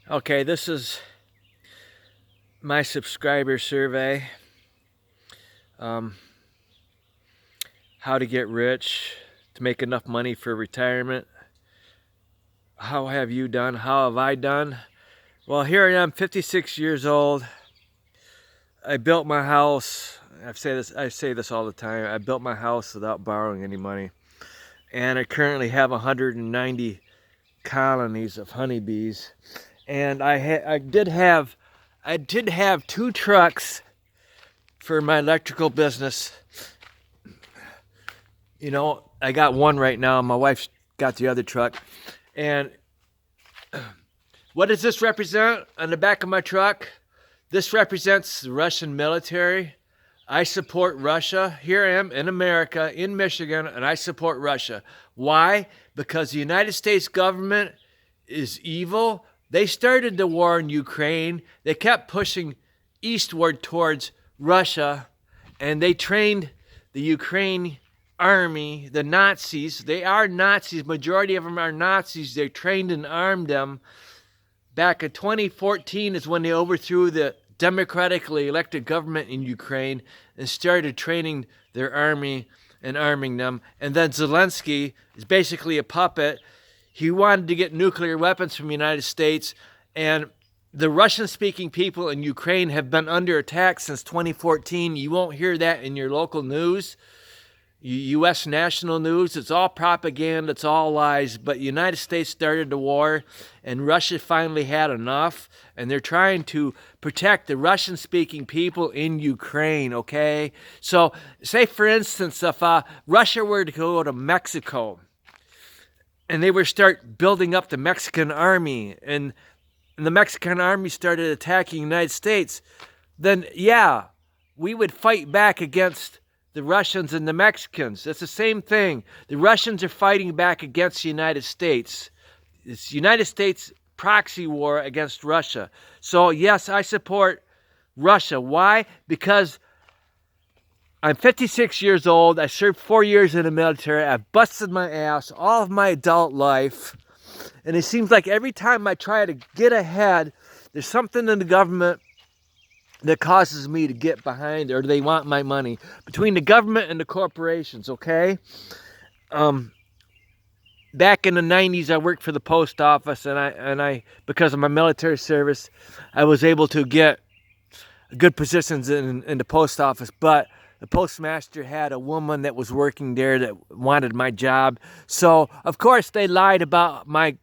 Okay, this is my subscriber survey. Um, how to get rich, to make enough money for retirement. How have you done? How have I done? Well, here I am, 56 years old. I built my house. I say this all the time. I built my house without borrowing any money. And I currently have 190 colonies of honeybees. And I did have 2 trucks for my electrical business. You know, I got one right now. My wife's got the other truck. And what does this represent on the back of my truck? This represents the Russian military. I support Russia. Here I am in America, in Michigan, and I support Russia. Why? Because the United States government is evil. They started the war in Ukraine. They kept pushing eastward towards Russia, and they trained the Ukraine army, the Nazis. They are Nazis. Majority of them are Nazis. They trained and armed them. Back in 2014 is when they overthrew the democratically elected government in Ukraine and started training their army and arming them. And then Zelensky is basically a puppet. He wanted to get nuclear weapons from the United States, and the Russian-speaking people in Ukraine have been under attack since 2014. You won't hear that in your local news, U.S. national news. It's all propaganda, it's all lies. But the United States started the war, and Russia finally had enough, and they're trying to protect the Russian-speaking people in Ukraine, okay? So, say for instance, if Russia were to go to Mexico, and they were start building up the Mexican army, and the Mexican army started attacking the United States, then yeah, we would fight back against the Russians and the Mexicans. That's the same thing. The Russians are fighting back against the United States. It's United States proxy war against Russia. So yes, I support Russia. Why? Because I'm 56 years old. I served 4 years in the military. I've busted my ass all of my adult life. And it seems like every time I try to get ahead, there's something in the government that causes me to get behind, or they want my money. Between the government and the corporations, okay? Back in the 90s, I worked for the post office, and I because of my military service, I was able to get good positions in the post office. But the postmaster had a woman that was working there that wanted my job. So, of course, they lied about my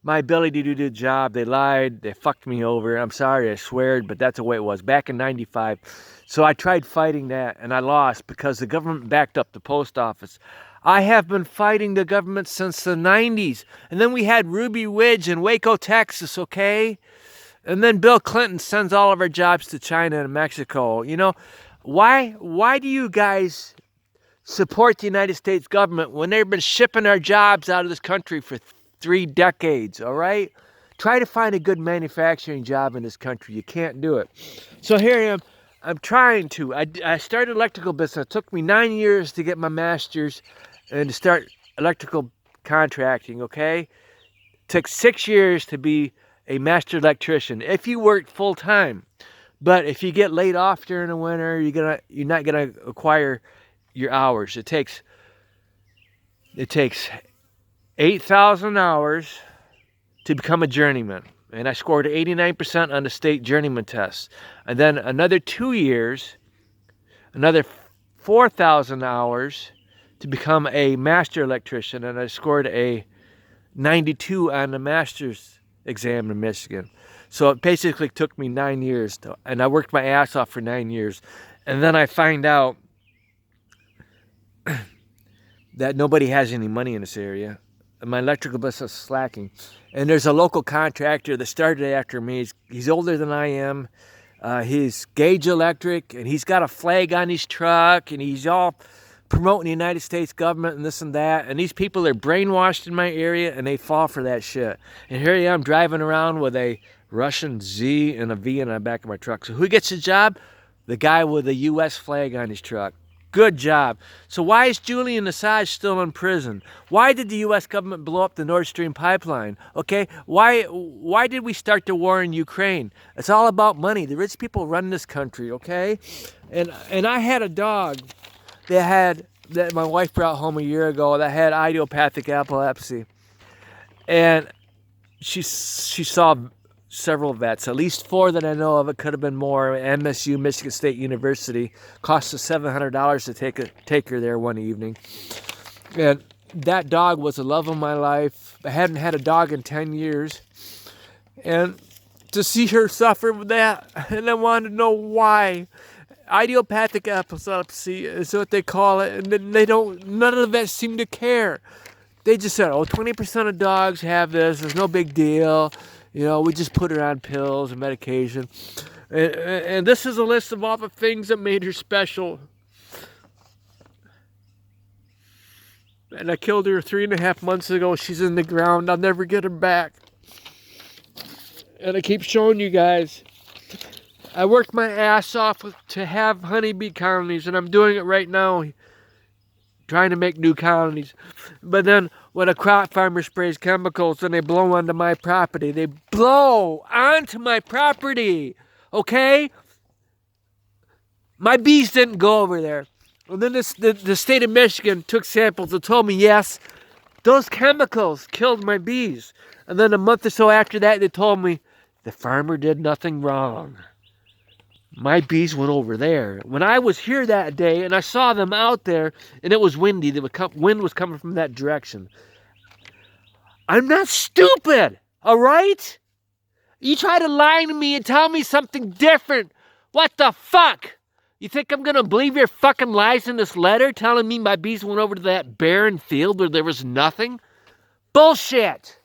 ability to do the job. They lied. They fucked me over. I'm sorry, I swear, but that's the way it was back in 95. So I tried fighting that, and I lost because the government backed up the post office. I have been fighting the government since the 90s. And then we had Ruby Ridge in Waco, Texas, okay? And then Bill Clinton sends all of our jobs to China and Mexico. You know, why do you guys support the United States government when they've been shipping our jobs out of this country for 3 decades, all right? Try to find a good manufacturing job in this country. You can't do it. So here I am. I'm trying to. I started electrical business. It took me 9 years to get my master's and to start electrical contracting, okay? It took 6 years to be a master electrician if you work full time. But if you get laid off during the winter, you're not gonna acquire your hours. It takes 8,000 hours to become a journeyman. And I scored 89% on the state journeyman test. And then another 2 years, another 4,000 hours to become a master electrician. And I scored a 92 on the master's exam in Michigan. So it basically took me 9 years. And I worked my ass off for 9 years. And then I find out that nobody has any money in this area. My electrical business is slacking. And there's a local contractor that started after me. He's older than I am. He's Gauge Electric, and he's got a flag on his truck, and he's all promoting the United States government and this and that. And these people are brainwashed in my area, and they fall for that shit. And here I am driving around with a Russian Z and a V in the back of my truck. So who gets the job? The guy with the U.S. flag on his truck. Good job. So why is Julian Assange still in prison? Why did the U.S. government blow up the Nord Stream pipeline? Okay, why did we start the war in Ukraine? It's all about money. The rich people run this country, okay? And I had a dog that my wife brought home a year ago that had idiopathic epilepsy. And she saw several vets, at least 4 that I know of. It could have been more. MSU, Michigan State University, cost us $700 to take her there one evening. And that dog was the love of my life. I hadn't had a dog in 10 years. And to see her suffer with that, and I wanted to know why. Idiopathic epilepsy is what they call it, and none of the vets seem to care. They just said, 20% of dogs have this, there's no big deal. We just put her on pills and medication. And this is a list of all the things that made her special. And I killed her 3.5 months ago. She's in the ground. I'll never get her back. And I keep showing you guys. I worked my ass off to have honeybee colonies, and I'm doing it right now. Trying to make new colonies. But then when a crop farmer sprays chemicals and they blow onto my property, okay? My bees didn't go over there. And then the state of Michigan took samples and told me, yes, those chemicals killed my bees. And then a month or so after that, they told me the farmer did nothing wrong. My bees went over there. When I was here that day and I saw them out there and it was windy, the wind was coming from that direction. I'm not stupid, all right? You try to lie to me and tell me something different. What the fuck? You think I'm going to believe your fucking lies in this letter telling me my bees went over to that barren field where there was nothing? Bullshit.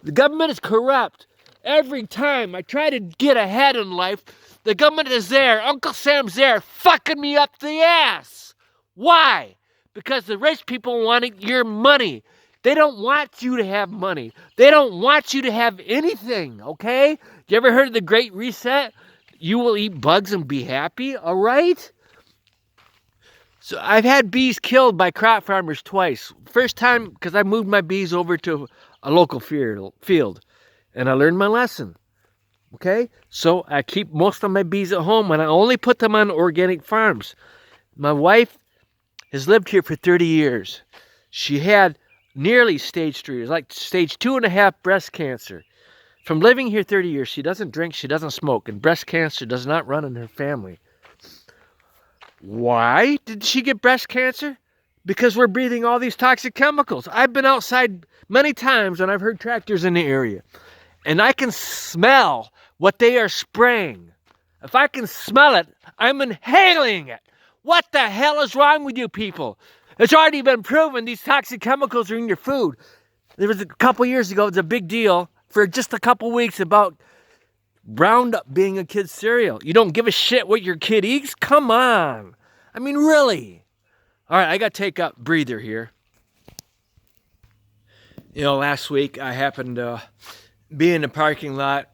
The government is corrupt. Every time I try to get ahead in life, the government is there. Uncle Sam's there fucking me up the ass. Why? Because the rich people want your money. They don't want you to have money. They don't want you to have anything, okay? You ever heard of the Great Reset? You will eat bugs and be happy, all right? So I've had bees killed by crop farmers twice. First time because I moved my bees over to a local field, and I learned my lesson. Okay, so I keep most of my bees at home, and I only put them on organic farms. My wife has lived here for 30 years. She had nearly stage 3, like stage 2.5 breast cancer. From living here 30 years, she doesn't drink, she doesn't smoke, and breast cancer does not run in her family. Why did she get breast cancer? Because we're breathing all these toxic chemicals. I've been outside many times and I've heard tractors in the area, and I can smell what they are spraying. If I can smell it, I'm inhaling it. What the hell is wrong with you people? It's already been proven these toxic chemicals are in your food. There was a couple years ago, it was a big deal for just a couple weeks about Roundup being a kid's cereal. You don't give a shit what your kid eats? Come on. I mean, really. All right, I got to take a breather here. Last week I happened to be in the parking lot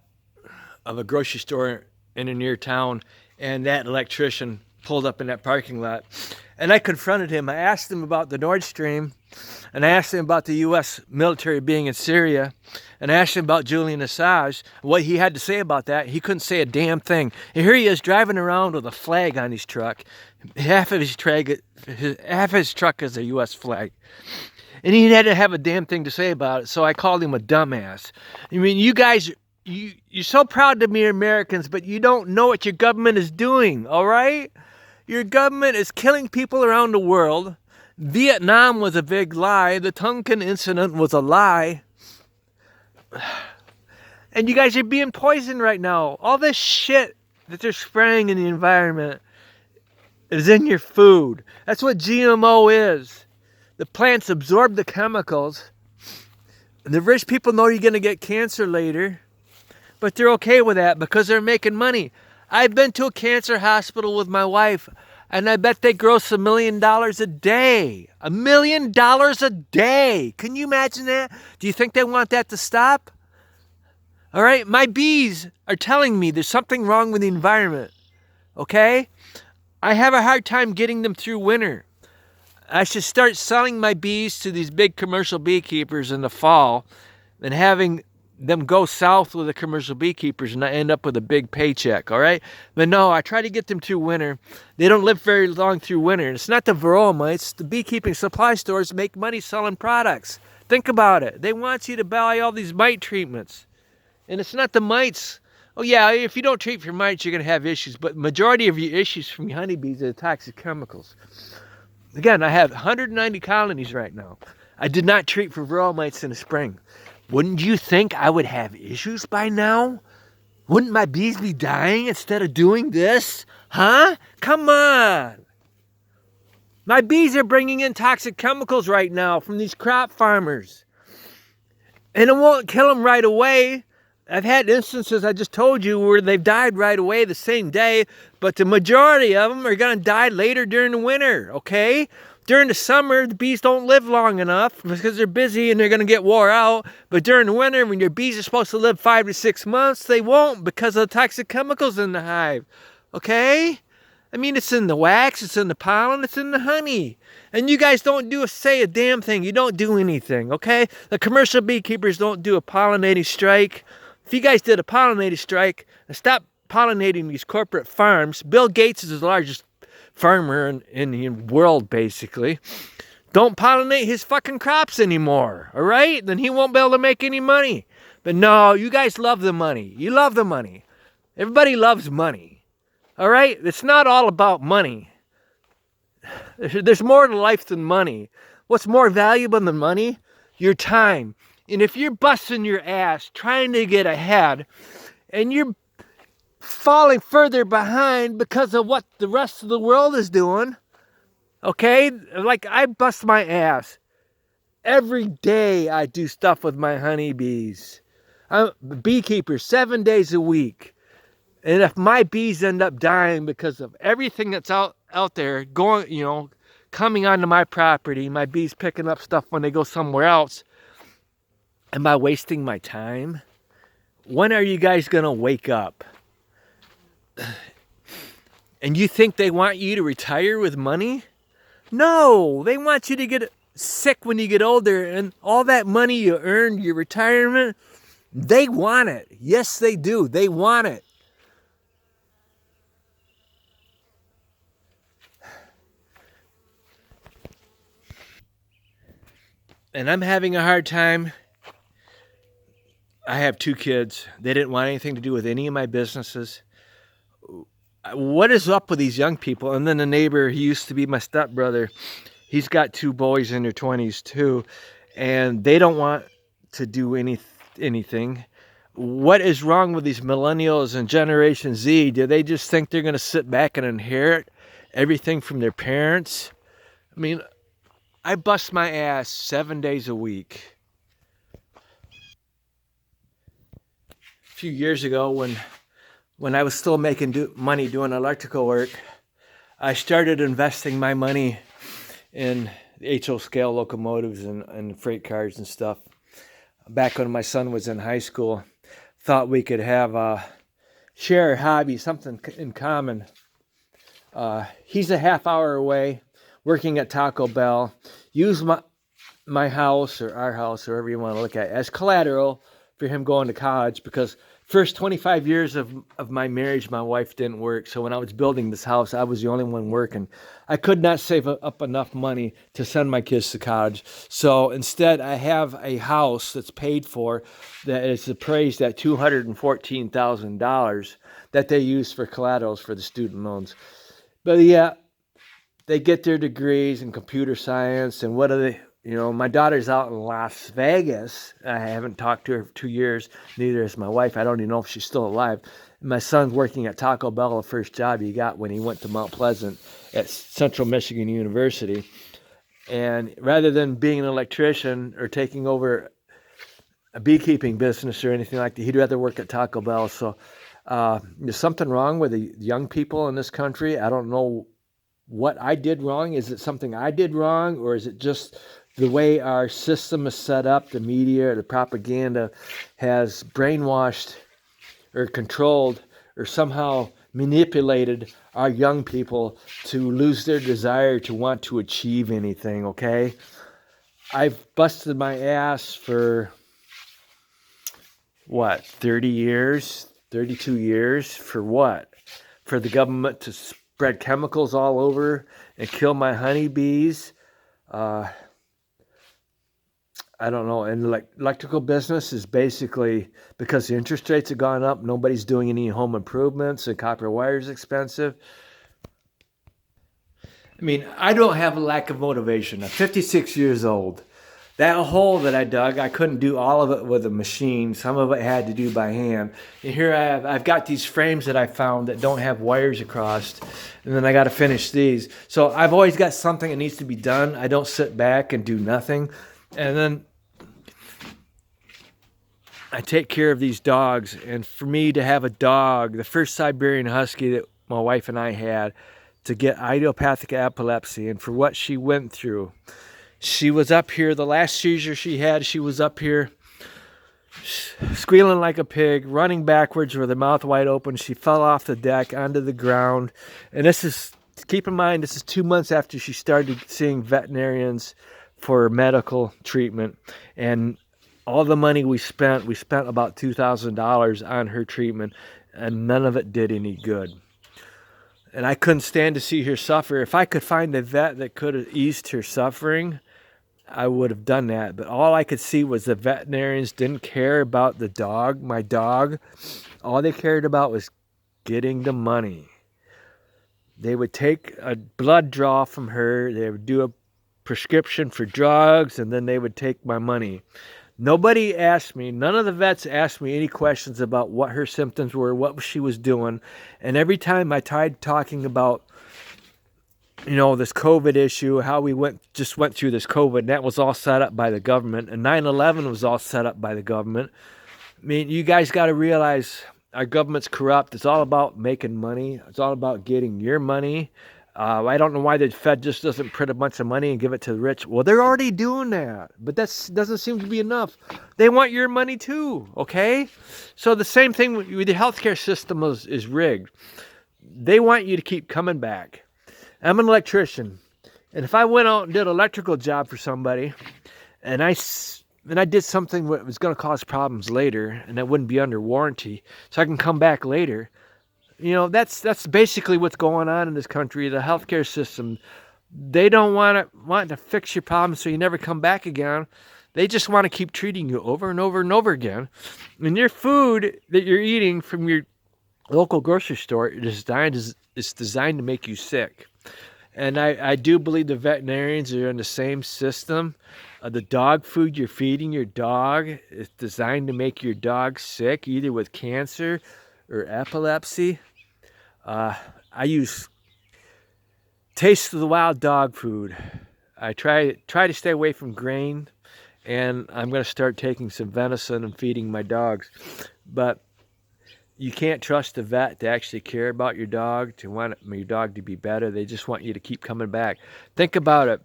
of a grocery store in a near town, and that electrician pulled up in that parking lot, and I confronted him. I asked him about the Nord Stream, and I asked him about the U.S. military being in Syria, and I asked him about Julian Assange, what he had to say about that. He couldn't say a damn thing. And here he is driving around with a flag on his truck. Half of his truck is a U.S. flag. And he had to have a damn thing to say about it, so I called him a dumbass. I mean, you guys, you're so proud to be Americans, but you don't know what your government is doing, all right? Your government is killing people around the world. Vietnam was a big lie. The Tonkin incident was a lie. And you guys are being poisoned right now. All this shit that they're spraying in the environment is in your food. That's what GMO is. The plants absorb the chemicals. And the rich people know you're going to get cancer later. But they're okay with that because they're making money. I've been to a cancer hospital with my wife, and I bet they gross $1 million a day. $1 million a day. Can you imagine that? Do you think they want that to stop? All right, my bees are telling me there's something wrong with the environment. Okay? I have a hard time getting them through winter. I should start selling my bees to these big commercial beekeepers in the fall and having them go south with the commercial beekeepers and I end up with a big paycheck, all right? But no, I try to get them through winter. They don't live very long through winter. It's not the varroa mites. The beekeeping supply stores make money selling products. Think about it. They want you to buy all these mite treatments. And it's not the mites. Oh yeah, if you don't treat for mites, you're going to have issues. But majority of your issues from your honeybees are the toxic chemicals. Again, I have 190 colonies right now. I did not treat for varroa mites in the spring. Wouldn't you think I would have issues by now? Wouldn't my bees be dying instead of doing this? Huh? Come on. My bees are bringing in toxic chemicals right now from these crop farmers. And it won't kill them right away. I've had instances I just told you where they've died right away the same day, but the majority of them are going to die later during the winter, okay? During the summer, the bees don't live long enough because they're busy and they're going to get wore out. But during the winter, when your bees are supposed to live 5 to 6 months, they won't because of the toxic chemicals in the hive, okay? I mean, it's in the wax, it's in the pollen, it's in the honey. And you guys don't say a damn thing. You don't do anything, okay? The commercial beekeepers don't do a pollinating strike. If you guys did a pollinating strike and stop pollinating these corporate farms, Bill Gates is the largest farmer in the world, basically. Don't pollinate his fucking crops anymore, all right? Then he won't be able to make any money. But no, you guys love the money. You love the money. Everybody loves money, all right? It's not all about money. There's more to life than money. What's more valuable than money? Your time. And if you're busting your ass trying to get ahead and you're falling further behind because of what the rest of the world is doing, okay? Like I bust my ass. Every day I do stuff with my honeybees. I'm a beekeeper 7 days a week. And if my bees end up dying because of everything that's out there going, coming onto my property, my bees picking up stuff when they go somewhere else, am I wasting my time? When are you guys going to wake up? And you think they want you to retire with money? No, they want you to get sick when you get older, and all that money you earned, your retirement, they want it. Yes, they do. They want it. And I'm having a hard time. I have 2 kids. They didn't want anything to do with any of my businesses. What is up with these young people? And then the neighbor, he used to be my stepbrother. He's got 2 boys in their 20s too. And they don't want to do anything. What is wrong with these millennials and Generation Z? Do they just think they're going to sit back and inherit everything from their parents? I mean, I bust my ass 7 days a week. A few years ago when I was still making money doing electrical work, I started investing my money in HO scale locomotives and freight cars and stuff. Back when my son was in high school, thought we could share a hobby, something in common. He's a half hour away, working at Taco Bell. Use my house or our house, or whatever you want to look at, as collateral for him going to college, because first 25 years of my marriage, my wife didn't work. So when I was building this house, I was the only one working. I could not save up enough money to send my kids to college. So instead, I have a house that's paid for that is appraised at $214,000 that they use for collaterals for the student loans. But yeah, they get their degrees in computer science, and what are they? My daughter's out in Las Vegas. I haven't talked to her for 2 years. Neither has my wife. I don't even know if she's still alive. My son's working at Taco Bell, the first job he got when he went to Mount Pleasant at Central Michigan University. And rather than being an electrician or taking over a beekeeping business or anything like that, he'd rather work at Taco Bell. So there's something wrong with the young people in this country. I don't know what I did wrong. Is it something I did wrong, or is it just the way our system is set up? The media, the propaganda has brainwashed or controlled or somehow manipulated our young people to lose their desire to want to achieve anything, okay? I've busted my ass for, 30 years, 32 years, for what? For the government to spread chemicals all over and kill my honeybees. I don't know. And electrical business is basically, because the interest rates have gone up, nobody's doing any home improvements, and copper wire is expensive. I mean, I don't have a lack of motivation. I'm 56 years old. That hole that I dug, I couldn't do all of it with a machine. Some of it had to do by hand. And here I've got these frames that I found that don't have wires across. And then I got to finish these. So I've always got something that needs to be done. I don't sit back and do nothing. And then I take care of these dogs. And for me to have a dog, the first Siberian Husky that my wife and I had, to get idiopathic epilepsy, and for what she went through. She was up here, the last seizure she had, she was up here squealing like a pig, running backwards with her mouth wide open. She fell off the deck onto the ground. And this is, keep in mind, this is 2 months after she started seeing veterinarians for medical treatment. And all the money we spent about $2,000 on her treatment, and none of it did any good. And I couldn't stand to see her suffer. If I could find a vet that could have eased her suffering, I would have done that. But all I could see was the veterinarians didn't care about the dog, my dog. All they cared about was getting the money. They would take a blood draw from her. They would do a prescription for drugs, and then they would take my money. Nobody asked me, none of the vets asked me any questions about what her symptoms were, what she was doing. And every time I tried talking about, this COVID issue, how we just went through this COVID, and that was all set up by the government. And 9/11 was all set up by the government. I mean, you guys got to realize our government's corrupt. It's all about making money. It's all about getting your money. I don't know why the Fed just doesn't print a bunch of money and give it to the rich. Well, they're already doing that, but that doesn't seem to be enough. They want your money too, okay? So the same thing with the healthcare system is rigged. They want you to keep coming back. I'm an electrician, and if I went out and did an electrical job for somebody, and I did something that was going to cause problems later, and that wouldn't be under warranty, so I can come back later. That's basically what's going on in this country. The healthcare system, they don't want to fix your problems so you never come back again. They just want to keep treating you over and over and over again. And your food that you're eating from your local grocery store is designed to make you sick. And I do believe the veterinarians are in the same system. The dog food you're feeding your dog is designed to make your dog sick, either with cancer or epilepsy. I use Taste of the Wild dog food. I try to stay away from grain, and I'm going to start taking some venison and feeding my dogs. But you can't trust the vet to actually care about your dog, to want your dog to be better. They just want you to keep coming back. Think about it.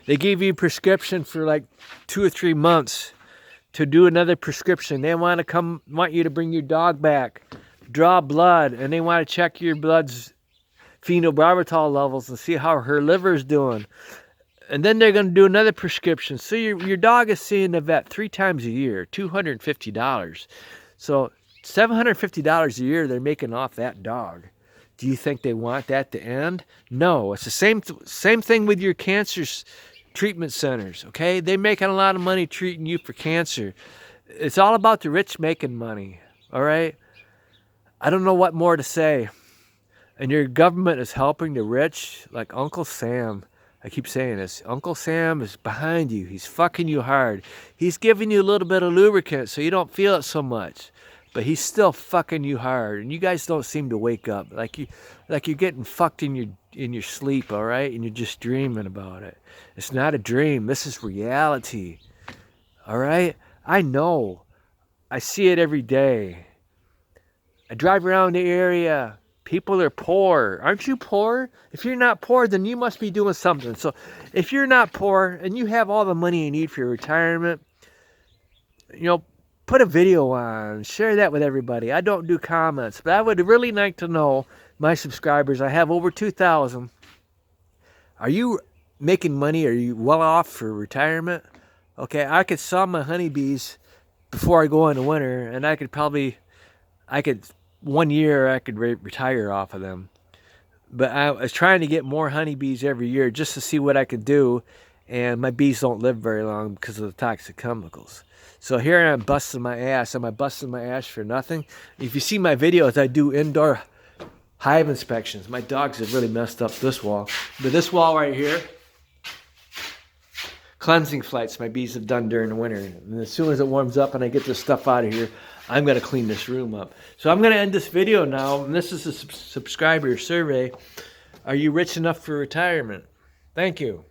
They give you a prescription for like 2 or 3 months to do another prescription. They want you to bring your dog back, draw blood, and they want to check your blood's phenobarbital levels and see how her liver's doing. And then they're going to do another prescription. So your dog is seeing the vet 3 times a year, $250. So $750 a year they're making off that dog. Do you think they want that to end? No. It's the same thing with your cancer treatment centers, okay? They're making a lot of money treating you for cancer. It's all about the rich making money, all right? I don't know what more to say. And your government is helping the rich, like Uncle Sam. I keep saying this. Uncle Sam is behind you. He's fucking you hard. He's giving you a little bit of lubricant so you don't feel it so much. But he's still fucking you hard. And you guys don't seem to wake up. Like you're getting fucked in your sleep, all right? And you're just dreaming about it. It's not a dream. This is reality. All right? I know. I see it every day. I drive around the area. People are poor. Aren't you poor? If you're not poor, then you must be doing something. So if you're not poor and you have all the money you need for your retirement, put a video on, share that with everybody. I don't do comments, but I would really like to know, my subscribers, I have over 2,000. Are you making money? Are you well off for retirement? Okay, I could sell my honeybees before I go into winter, and I could 1 year I could retire off of them. But I was trying to get more honeybees every year just to see what I could do, and my bees don't live very long because of the toxic chemicals. So here I am busting my ass. Am I busting my ass for nothing? If you see my videos, I do indoor hive inspections. My dogs have really messed up this wall. But this wall right here, cleansing flights my bees have done during the winter. And as soon as it warms up and I get this stuff out of here, I'm going to clean this room up. So I'm going to end this video now. And this is a subscriber survey. Are you rich enough for retirement? Thank you.